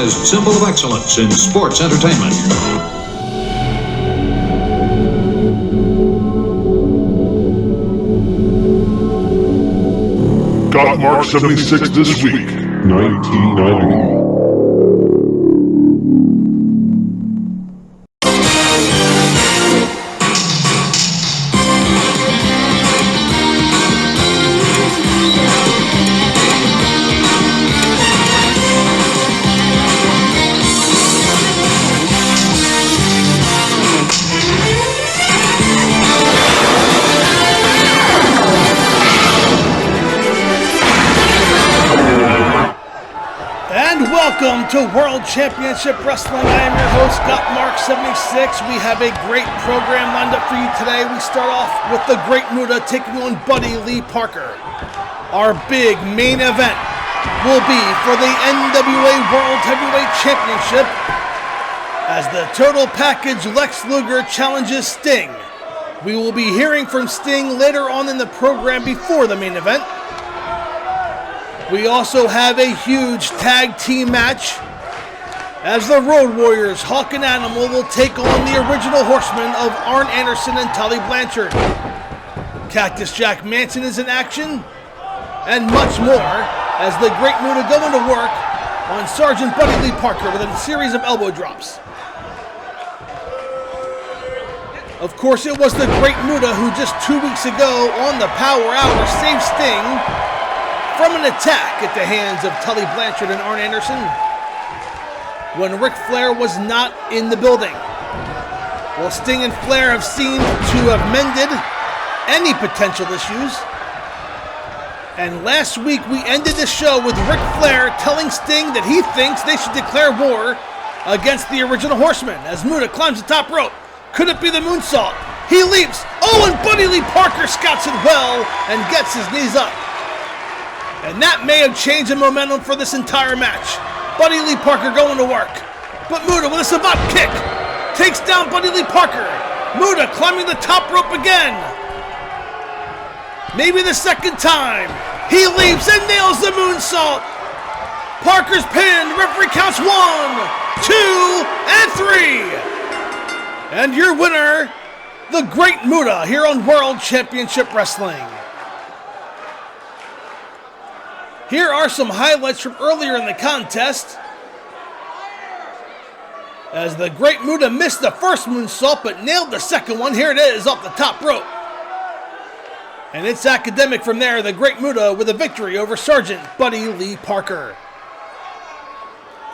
recognized symbol of excellence in sports entertainment. Gotmark76 this week, 1990. Welcome to World Championship Wrestling. I am your host, Gotmark76. We have a great program lined up for you today. We start off with the Great Muta taking on Buddy Lee Parker. Our big main event will be for the NWA World Heavyweight Championship as the Total Package Lex Luger challenges Sting. We will be hearing from Sting later on in the program before the main event. We also have a huge tag team match as the Road Warriors, Hawk and Animal, will take on the original Horsemen of Arn Anderson and Tully Blanchard. Cactus Jack Manson is in action, and much more as the Great Muta go into work on Sergeant Buddy Lee Parker with a series of elbow drops. Of course, it was the Great Muta who just 2 weeks ago on the Power Hour saved Sting from an attack at the hands of Tully Blanchard and Arn Anderson when Ric Flair was not in the building. Well, Sting and Flair have seemed to have mended any potential issues. And last week we ended the show with Ric Flair telling Sting that he thinks they should declare war against the original Horsemen as Muta climbs the top rope. Could it be the moonsault? He leaps. Oh, and Buddy Lee Parker scouts it well and gets his knees up. And that may have changed the momentum for this entire match. Buddy Lee Parker going to work. But Muta with a savate kick takes down Buddy Lee Parker. Muta climbing the top rope again. Maybe the second time. He leaps and nails the moonsault. Parker's pinned. Referee counts 1, 2, and 3. And your winner, the Great Muta, here on World Championship Wrestling. Here are some highlights from earlier in the contest. As the Great Muta missed the first moonsault but nailed the second one. Here it is off the top rope. And it's academic from there. The Great Muta with a victory over Sergeant Buddy Lee Parker.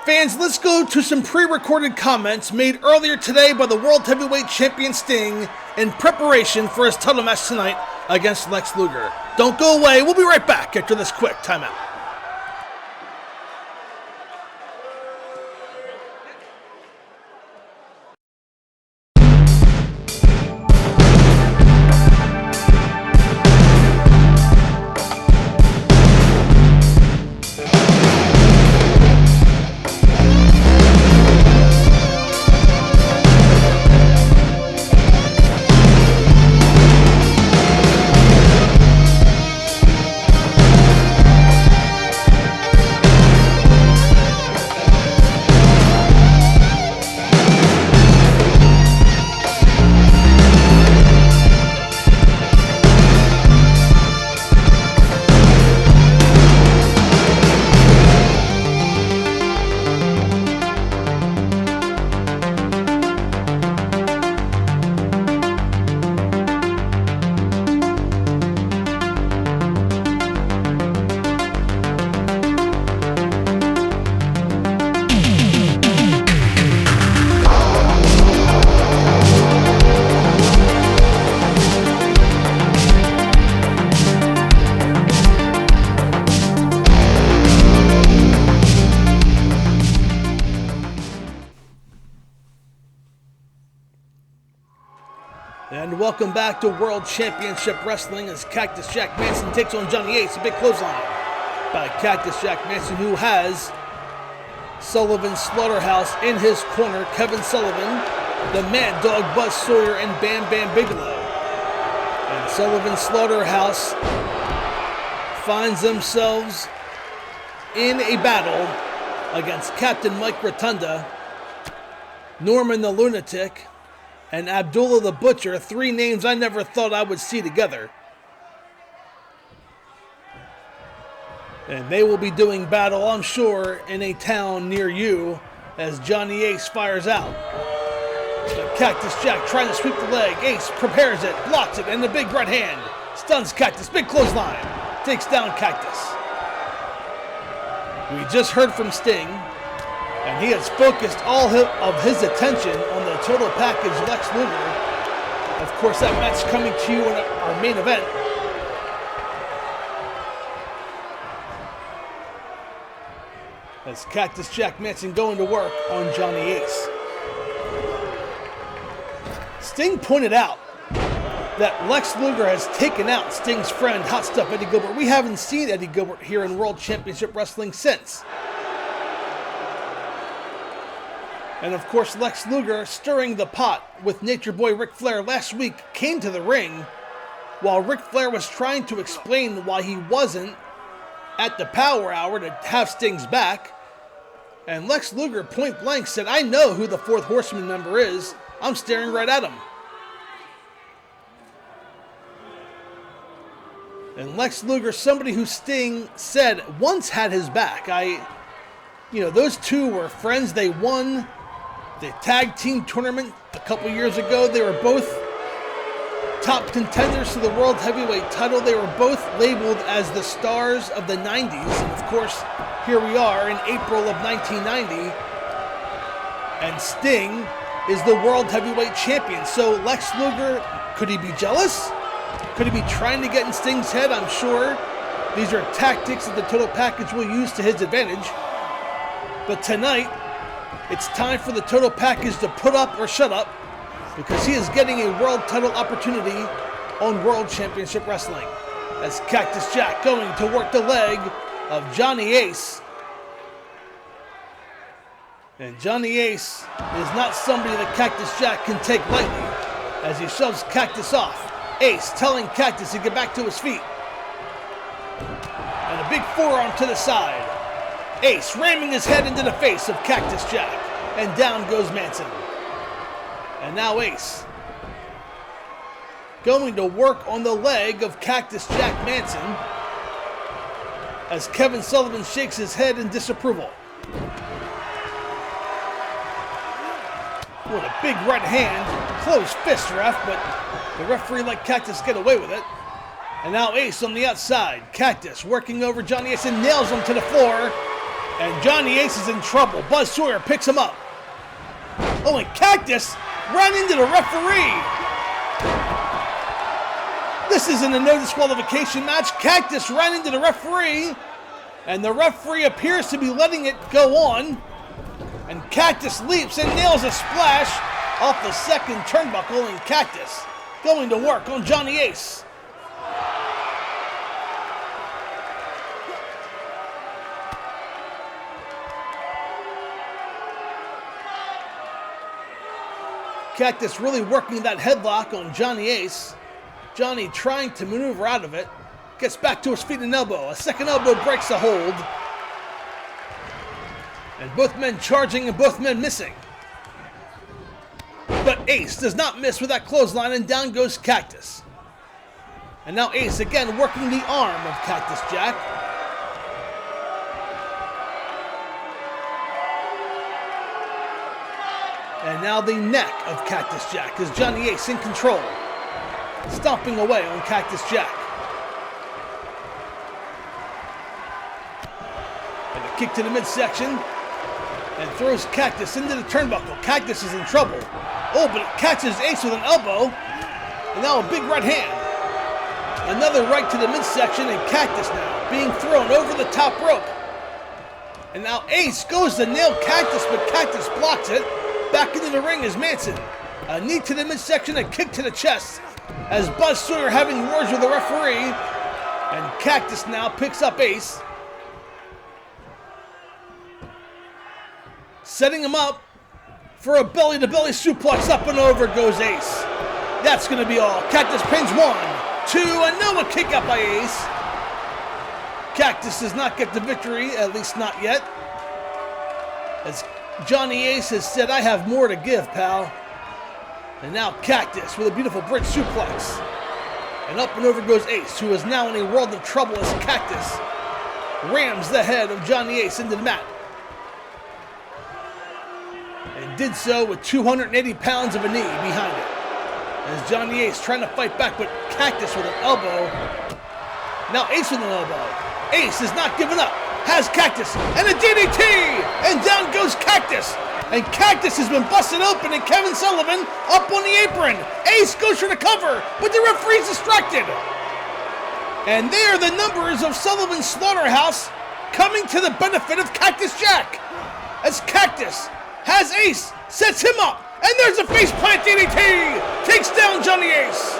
Fans, let's go to some pre-recorded comments made earlier today by the World Heavyweight Champion Sting in preparation for his title match tonight against Lex Luger. Don't go away. We'll be right back after this quick timeout. And welcome back to World Championship Wrestling as Cactus Jack Manson takes on Johnny Ace. A big clothesline by Cactus Jack Manson, who has Sullivan Slaughterhouse in his corner. Kevin Sullivan, the Mad Dog Buzz Sawyer, and Bam Bam Bigelow. And Sullivan Slaughterhouse finds themselves in a battle against Captain Mike Rotunda, Norman the Lunatic, and Abdullah the Butcher, 3 names I never thought I would see together. And they will be doing battle, I'm sure, in a town near you as Johnny Ace fires out. But Cactus Jack trying to sweep the leg. Ace prepares it, blocks it, and the big right hand stuns Cactus. Big clothesline. Takes down Cactus. We just heard from Sting, and he has focused all of his attention on the total package Lex Luger. Of course, that match coming to you in our main event. As Cactus Jack Manson going to work on Johnny Ace. Sting pointed out that Lex Luger has taken out Sting's friend, Hot Stuff Eddie Gilbert. We haven't seen Eddie Gilbert here in World Championship Wrestling since. And of course, Lex Luger, stirring the pot with Nature Boy Ric Flair last week, came to the ring while Ric Flair was trying to explain why he wasn't at the Power Hour to have Sting's back. And Lex Luger point blank said, I know who the 4th Horseman member is. I'm staring right at him. And Lex Luger, somebody who Sting said once had his back. Those two were friends. They won the tag team tournament a couple years ago. They were both top contenders to the World Heavyweight title. They were both labeled as the stars of the 90s. And of course, here we are in April of 1990. And Sting is the World Heavyweight Champion. So Lex Luger, could he be jealous? Could he be trying to get in Sting's head? I'm sure these are tactics that the total package will use to his advantage. But tonight, it's time for the total package to put up or shut up, because he is getting a world title opportunity on World Championship Wrestling. As Cactus Jack going to work the leg of Johnny Ace. And Johnny Ace is not somebody that Cactus Jack can take lightly as he shoves Cactus off. Ace telling Cactus to get back to his feet. And a big forearm to the side. Ace ramming his head into the face of Cactus Jack. And down goes Manson. And now Ace going to work on the leg of Cactus Jack Manson as Kevin Sullivan shakes his head in disapproval. What a big right hand. Closed fist, ref, but the referee let Cactus get away with it. And now Ace on the outside. Cactus working over Johnny Ace and nails him to the floor. And Johnny Ace is in trouble. Buzz Sawyer picks him up. Oh, and Cactus ran into the referee. This isn't a no disqualification match. Cactus ran into the referee. And the referee appears to be letting it go on. And Cactus leaps and nails a splash off the second turnbuckle. And Cactus going to work on Johnny Ace. Cactus really working that headlock on Johnny Ace. Johnny trying to maneuver out of it. Gets back to his feet and elbow. A second elbow breaks the hold. And both men charging and both men missing. But Ace does not miss with that clothesline, and down goes Cactus. And now Ace again working the arm of Cactus Jack. And now the neck of Cactus Jack as Johnny Ace in control. Stomping away on Cactus Jack. And a kick to the midsection. And throws Cactus into the turnbuckle. Cactus is in trouble. Oh, but it catches Ace with an elbow. And now a big right hand. Another right to the midsection, and Cactus now being thrown over the top rope. And now Ace goes to nail Cactus, but Cactus blocks it. Back into the ring is Manson. A knee to the midsection, a kick to the chest. As Buzz Sawyer having words with the referee. And Cactus now picks up Ace. Setting him up for a belly-to-belly suplex. Up and over goes Ace. That's going to be all. Cactus pins 1, 2, and now a kick out by Ace. Cactus does not get the victory, at least not yet. As Johnny Ace has said, I have more to give, pal. And now Cactus with a beautiful bridge suplex. And up and over goes Ace, who is now in a world of trouble as Cactus rams the head of Johnny Ace into the mat. And did so with 280 pounds of a knee behind it. As Johnny Ace trying to fight back, but Cactus with an elbow. Now Ace with an elbow. Ace is not giving up. Has Cactus and a DDT! And down goes Cactus! And Cactus has been busted open, and Kevin Sullivan up on the apron. Ace goes for the cover, but the referee's distracted. And there are the numbers of Sullivan's Slaughterhouse coming to the benefit of Cactus Jack. As Cactus has Ace, sets him up, and there's a faceplant DDT! Takes down Johnny Ace.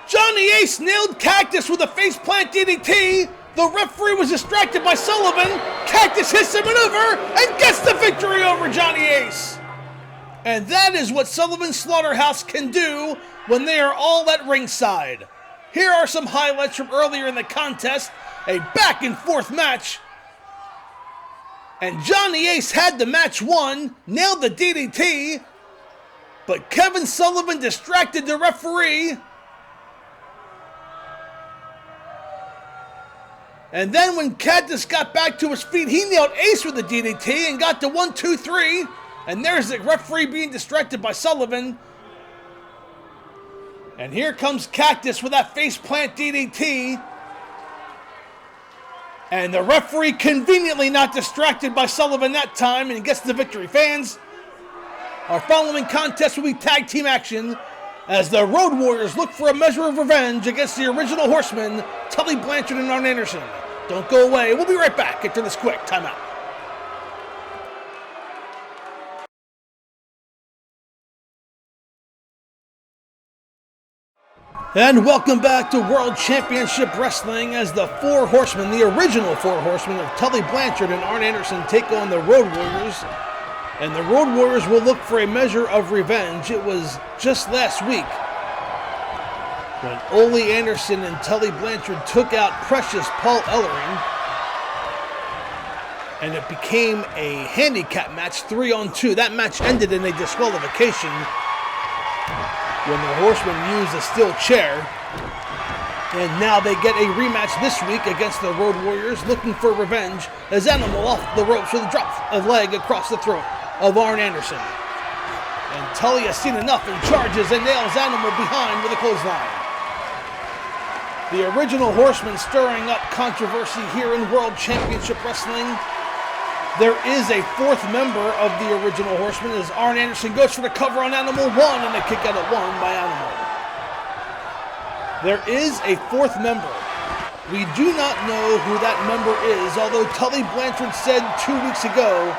Johnny Ace nailed Cactus with a faceplant DDT. The referee was distracted by Sullivan. Cactus hits the maneuver and gets the victory over Johnny Ace. And that is what Sullivan's Slaughterhouse can do when they are all at ringside. Here are some highlights from earlier in the contest. A back and forth match. And Johnny Ace had the match won, nailed the DDT. But Kevin Sullivan distracted the referee. And then when Cactus got back to his feet, he nailed Ace with the DDT and got the 1, 2, 3. And there's the referee being distracted by Sullivan. And here comes Cactus with that faceplant DDT. And the referee conveniently not distracted by Sullivan that time and gets the victory. Fans, our following contest will be tag team action as the Road Warriors look for a measure of revenge against the original Horsemen, Tully, Blanchard, and Arn Anderson. Don't go away. We'll be right back after this quick timeout. And welcome back to World Championship Wrestling as the Four Horsemen, the original Four Horsemen of Tully, Blanchard, and Arn Anderson take on the Road Warriors. And the Road Warriors will look for a measure of revenge. It was just last week when Ole Anderson and Tully Blanchard took out precious Paul Ellering. And it became a handicap match, 3-on-2. That match ended in a disqualification when the Horsemen used a steel chair. And now they get a rematch this week against the Road Warriors, looking for revenge as Animal off the ropes with a drop of leg across the throat of Arn Anderson. And Tully has seen enough and charges and nails Animal behind with a clothesline. The original Horsemen stirring up controversy here in World Championship Wrestling. There is a fourth member of the original Horsemen as Arn Anderson goes for the cover on Animal 1 and a kick out at 1 by Animal. There is a fourth member. We do not know who that member is, although Tully Blanchard said 2 weeks ago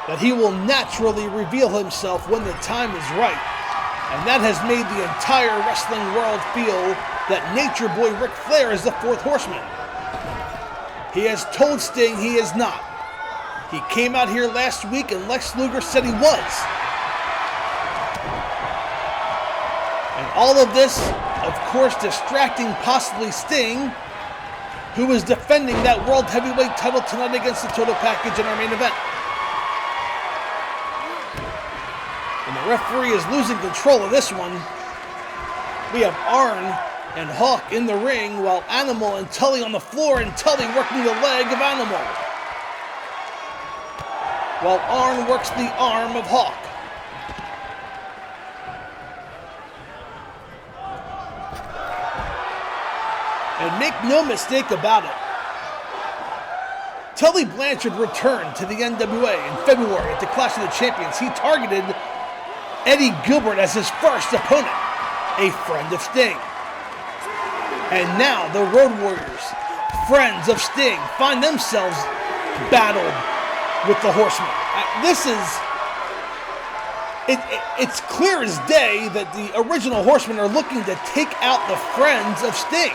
that he will naturally reveal himself when the time is right. And that has made the entire wrestling world feel that Nature Boy Ric Flair is the fourth Horseman. He has told Sting he is not. He came out here last week and Lex Luger said he was. And all of this, of course, distracting possibly Sting, who is defending that World Heavyweight title tonight against the Total Package in our main event. And the referee is losing control of this one. We have Arn and Hawk in the ring while Animal and Tully on the floor, and Tully working the leg of Animal, while Arn works the arm of Hawk. And make no mistake about it, Tully Blanchard returned to the NWA in February at the Clash of the Champions. He targeted Eddie Gilbert as his first opponent, a friend of Sting. And now the Road Warriors, friends of Sting, find themselves battled with the Horsemen. It's clear as day that the original Horsemen are looking to take out the friends of Sting.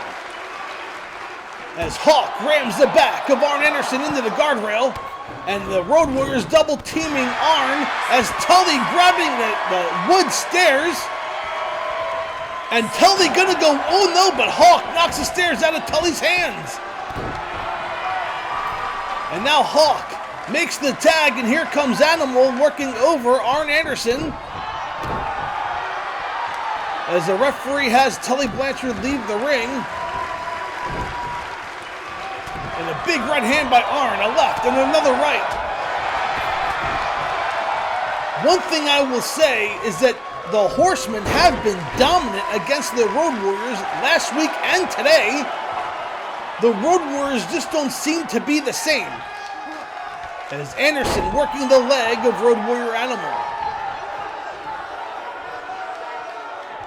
As Hawk rams the back of Arn Anderson into the guardrail, and the Road Warriors double teaming Arn as Tully grabbing the wood stairs And Tully gonna go, oh no, but Hawk knocks the stairs out of Tully's hands. And now Hawk makes the tag, and here comes Animal working over Arn Anderson. As the referee has Tully Blanchard leave the ring. And a big right hand by Arn, a left and another right. One thing I will say is that the Horsemen have been dominant against the Road Warriors last week and today. The Road Warriors just don't seem to be the same. As Anderson working the leg of Road Warrior Animal.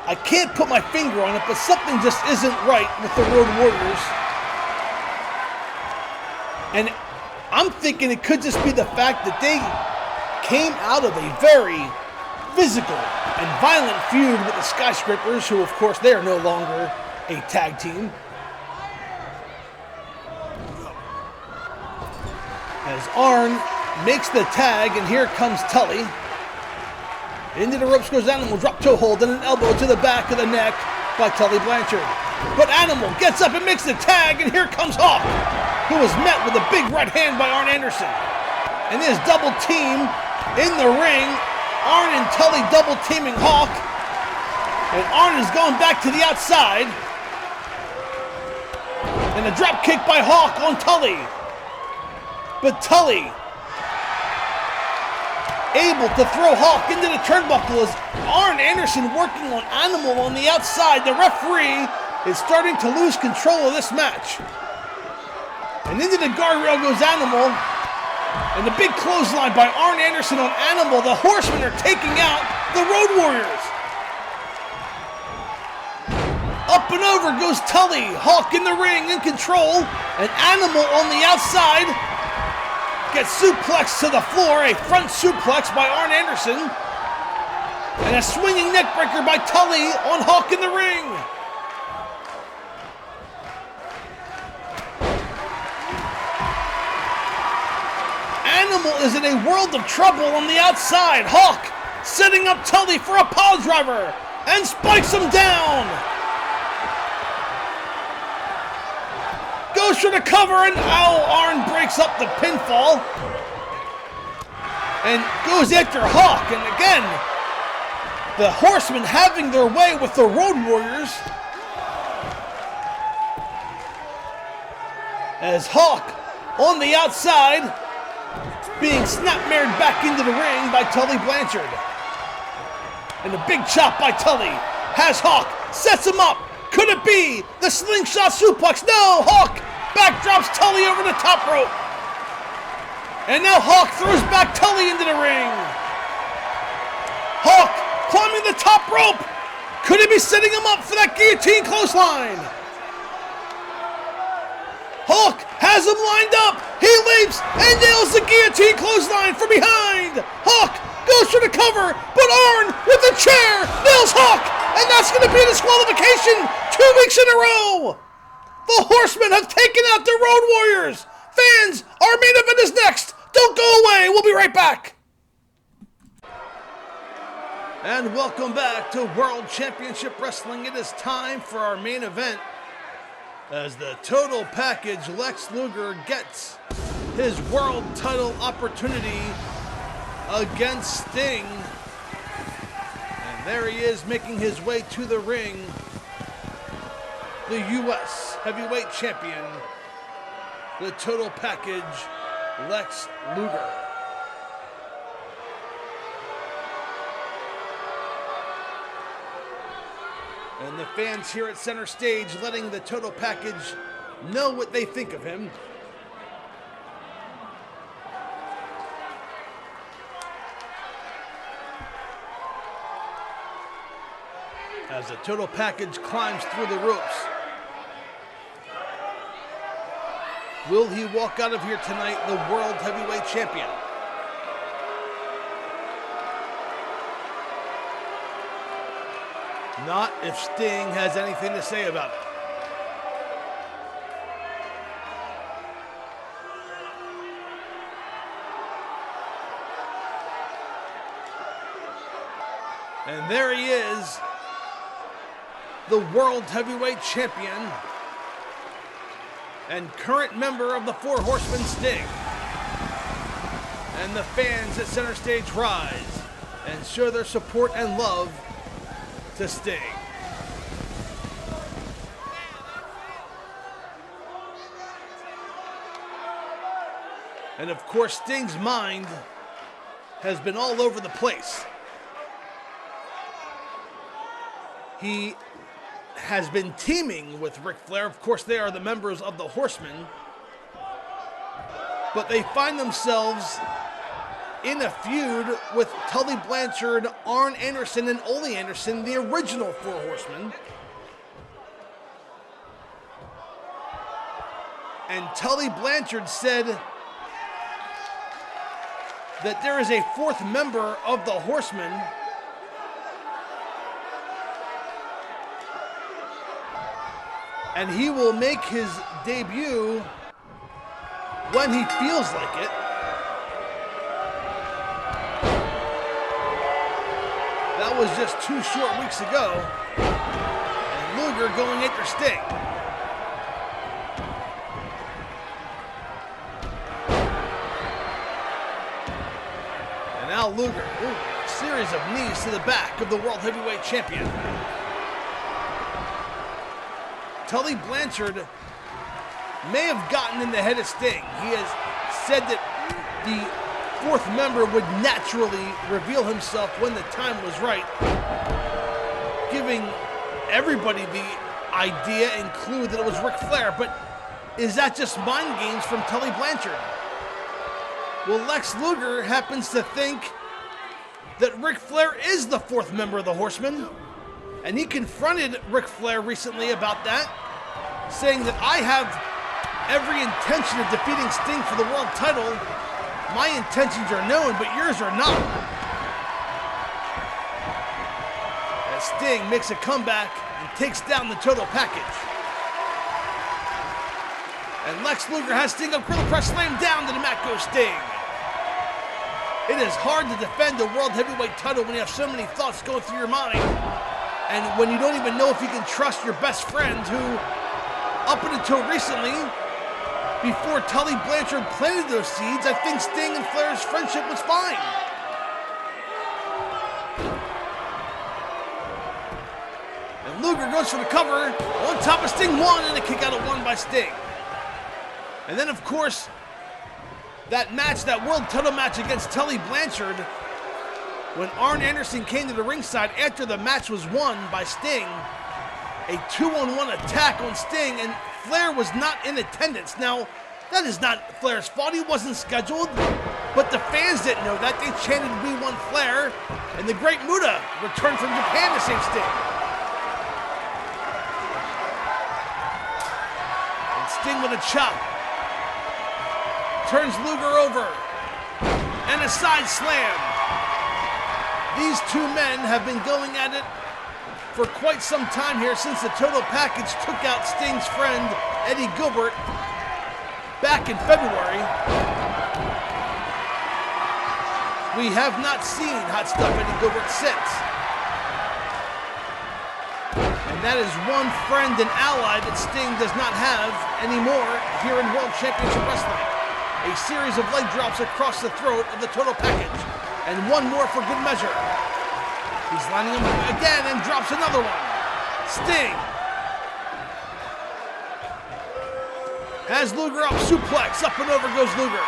I can't put my finger on it, but something just isn't right with the Road Warriors. And I'm thinking it could just be the fact that they came out of a very physical and violent feud with the Skyscrapers, who of course they are no longer a tag team. As Arn makes the tag, and here comes Tully. Into the ropes goes Animal, drop toe hold and an elbow to the back of the neck by Tully Blanchard. But Animal gets up and makes the tag, and here comes Hawk, who is met with a big right hand by Arn Anderson. And this double team in the ring. Arn and Tully double teaming Hawk. And Arn is going back to the outside. And a drop kick by Hawk on Tully. But Tully able to throw Hawk into the turnbuckle as Arn Anderson working on Animal on the outside. The referee is starting to lose control of this match. And into the guardrail goes Animal. And the big clothesline by Arn Anderson on Animal. The Horsemen are taking out the Road Warriors. Up and over goes Tully. Hawk in the ring in control. And Animal on the outside gets suplexed to the floor. A front suplex by Arn Anderson. And a swinging neckbreaker by Tully on Hawk in the ring. Animal is in a world of trouble on the outside. Hawk setting up Tully for a pile driver and spikes him down. Goes for the cover, and Arn breaks up the pinfall and goes after Hawk. And again, the Horsemen having their way with the Road Warriors. As Hawk on the outside, being snap-mared back into the ring by Tully Blanchard. And a big chop by Tully has Hawk, sets him up. Could it be the slingshot suplex? No, Hawk backdrops Tully over the top rope. And now Hawk throws back Tully into the ring. Hawk climbing the top rope. Could he be setting him up for that guillotine clothesline? Hawk has him lined up. He leaps and nails the guillotine clothesline from behind. Hawk goes for the cover, but Arn with the chair nails Hawk, and that's going to be a disqualification 2 weeks in a row. The Horsemen have taken out the Road Warriors. Fans, our main event is next. Don't go away. We'll be right back. And welcome back to World Championship Wrestling. It is time for our main event, as the total package Lex Luger gets his world title opportunity against Sting. And there he is making his way to the ring, the U.S. Heavyweight Champion, the total package Lex Luger. And the fans here at center stage letting the total package know what they think of him. As the total package climbs through the ropes. Will he walk out of here tonight the World Heavyweight Champion? Not if Sting has anything to say about it. And there he is, the World Heavyweight Champion and current member of the Four Horsemen, Sting. And the fans at center stage rise and show their support and love to Sting. And of course, Sting's mind has been all over the place. He has been teaming with Ric Flair. Of course, they are the members of the Horsemen. But they find themselves in a feud with Tully Blanchard, Arn Anderson, and Ole Anderson, the original Four Horsemen. And Tully Blanchard said that there is a fourth member of the Horsemen and he will make his debut when he feels like it. That was just 2 short weeks ago. And Luger going after Sting. And now Luger, a series of knees to the back of the World Heavyweight Champion. Tully Blanchard may have gotten in the head of Sting. He has said that the fourth member would naturally reveal himself when the time was right, giving everybody the idea and clue that it was Ric Flair. But is that just mind games from Tully Blanchard? Well, Lex Luger happens to think that Ric Flair is the fourth member of the Horsemen, and he confronted Ric Flair recently about that, saying that I have every intention of defeating Sting for the world title. My intentions are known, but yours are not. As Sting makes a comeback and takes down the total package. And Lex Luger has Sting up, Gorilla Press slam down to the mat goes Sting. It is hard to defend the World Heavyweight title when you have so many thoughts going through your mind. And when you don't even know if you can trust your best friend who, up until recently, before Tully Blanchard planted those seeds, I think Sting and Flair's friendship was fine. And Luger goes for the cover, on top of Sting, one, and a kick out of one by Sting. And then, of course, that match, that world title match against Tully Blanchard, when Arn Anderson came to the ringside after the match was won by Sting, a 2-on-1 attack on Sting, and Flair was not in attendance. Now, that is not Flair's fault. He wasn't scheduled, but the fans didn't know that. They chanted, "We want Flair," and the great Muta returned from Japan to save Sting. And Sting with a chop. Turns Luger over. And a side slam. These two men have been going at it for quite some time here, since the total package took out Sting's friend Eddie Gilbert back in February. We have not seen Hot Stuff Eddie Gilbert since. And that is one friend and ally that Sting does not have anymore here in World Championship Wrestling. A series of leg drops across the throat of the total package. And one more for good measure. He's lining him up again and drops another one. Sting has Luger up, suplex, up and over goes Luger.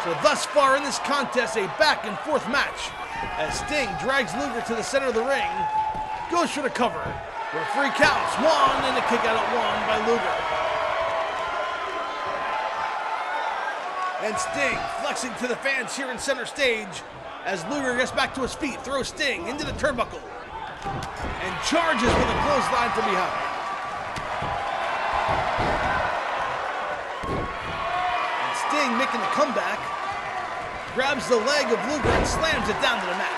So thus far in this contest, a back and forth match as Sting drags Luger to the center of the ring, goes for the cover. Referee counts, one, and a kick out at one by Luger. And Sting flexing to the fans here in center stage as Luger gets back to his feet, throws Sting into the turnbuckle, and charges with a clothesline from behind. And Sting making a comeback, grabs the leg of Luger and slams it down to the mat.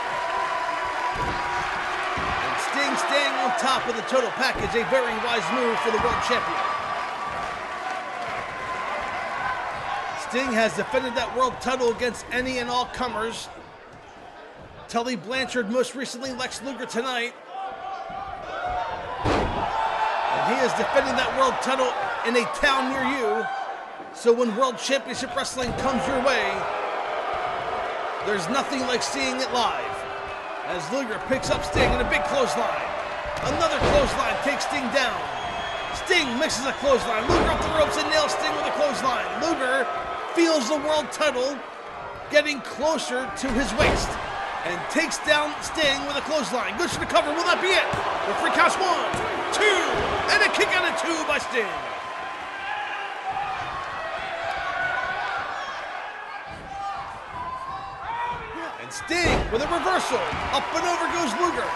And Sting staying on top of the total package, a very wise move for the world champion. Sting has defended that world title against any and all comers. Tully Blanchard most recently, Lex Luger tonight. he is defending that world title in a town near you. So when World Championship Wrestling comes your way, there's nothing like seeing it live. As Luger picks up Sting in a big clothesline. Another clothesline takes Sting down. Sting mixes a clothesline. Luger up the ropes and nails Sting with a clothesline. Luger feels the world title getting closer to his waist and takes down Sting with a clothesline. Goes for the cover. Will that be it? The free counts 1, 2, and a kick out of 2 by Sting. And Sting with a reversal. Up and over goes Luger.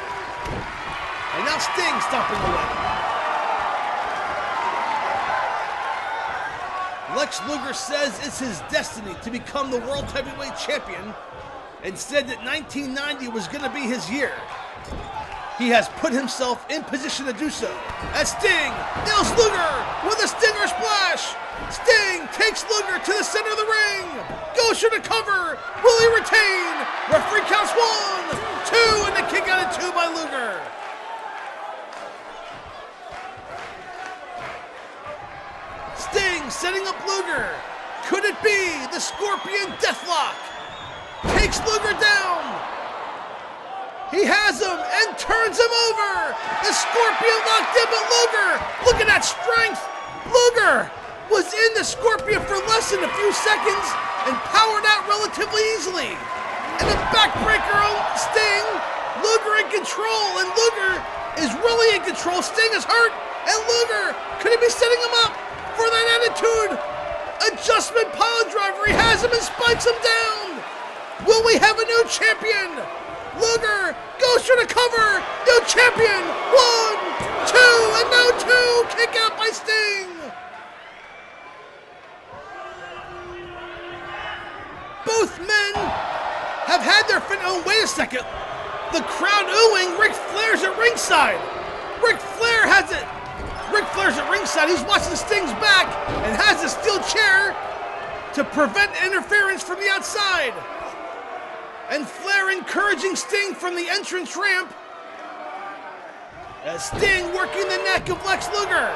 And now Sting stomping away. Lex Luger says it's his destiny to become the World Heavyweight Champion and said that 1990 was going to be his year. He has put himself in position to do so. As Sting nails Luger with a Stinger Splash. Sting takes Luger to the center of the ring. Goes for the cover. Will he retain? Referee counts 1, 2, and the kick out of 2 by Luger. Sting setting up Luger. Could it be the Scorpion Deathlock? Takes Luger down. He has him and turns him over. The Scorpion locked in, but Luger, look at that strength. Luger was in the Scorpion for less than a few seconds and powered out relatively easily. And a backbreaker on Sting. Luger in control, and Luger is really in control. Sting is hurt, and Luger, could he be setting him up for that attitude adjustment pile driver? He has him and spikes him down. Will we have a new champion? Luger goes for the cover. New champion. 1, 2, and now 2. Kick out by Sting. Both men have had their fin. Oh, wait a second. The crowd oohing. Ric Flair's at ringside. Ric Flair has it. Ric Flair's at ringside. He's watching Sting's back and has a steel chair to prevent interference from the outside. And Flair encouraging Sting from the entrance ramp as Sting working the neck of Lex Luger.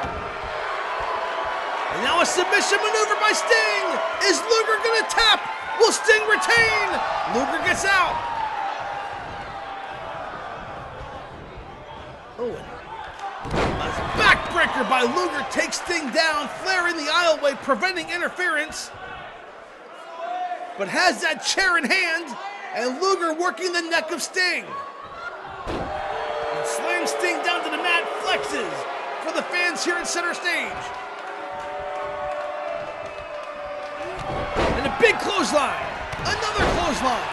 And now a submission maneuver by Sting. Is Luger gonna tap? Will Sting retain? Luger gets out. Oh, a backbreaker by Luger takes Sting down. Flair in the aisleway preventing interference, but has that chair in hand. And Luger working the neck of Sting. And slams Sting down to the mat, flexes for the fans here at center stage. And a big clothesline. Another clothesline.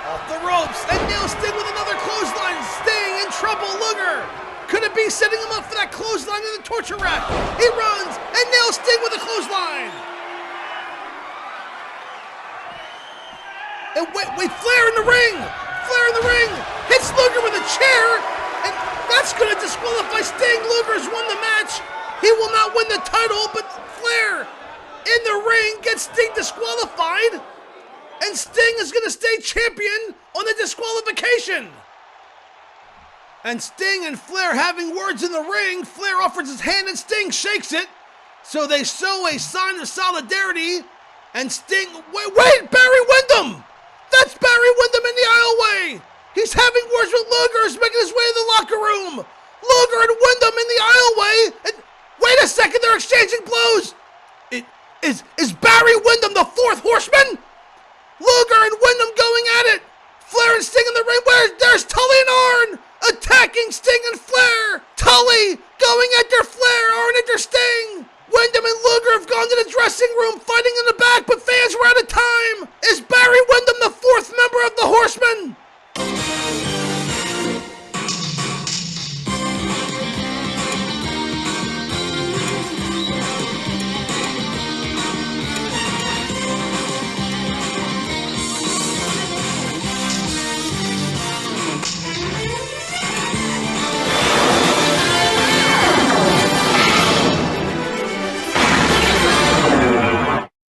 Off the ropes and nails Sting with another clothesline. Sting in trouble. Luger. Could it be setting him up for that clothesline in the torture rack? He runs and nails Sting with a clothesline. And wait, Flair in the ring! Flair in the ring! Hits Luger with a chair! And that's going to disqualify Sting. Luger's won the match. He will not win the title, but Flair in the ring gets Sting disqualified. And Sting is going to stay champion on the disqualification. And Sting and Flair having words in the ring. Flair offers his hand and Sting shakes it. So they show a sign of solidarity. And Sting, wait, Barry Windham! That's Barry Windham in the aisleway. He's having words with Luger. He's making his way to the locker room. Luger and Windham in the aisleway. And wait a second, they're exchanging blows. Is Barry Windham the fourth horseman? Luger and Windham going at it. Flair and Sting in the ring. There's Tully and Arn attacking Sting and Flair. Tully going after Flair. Arn after Sting. Windham and Luger have gone to the dressing room, fighting in the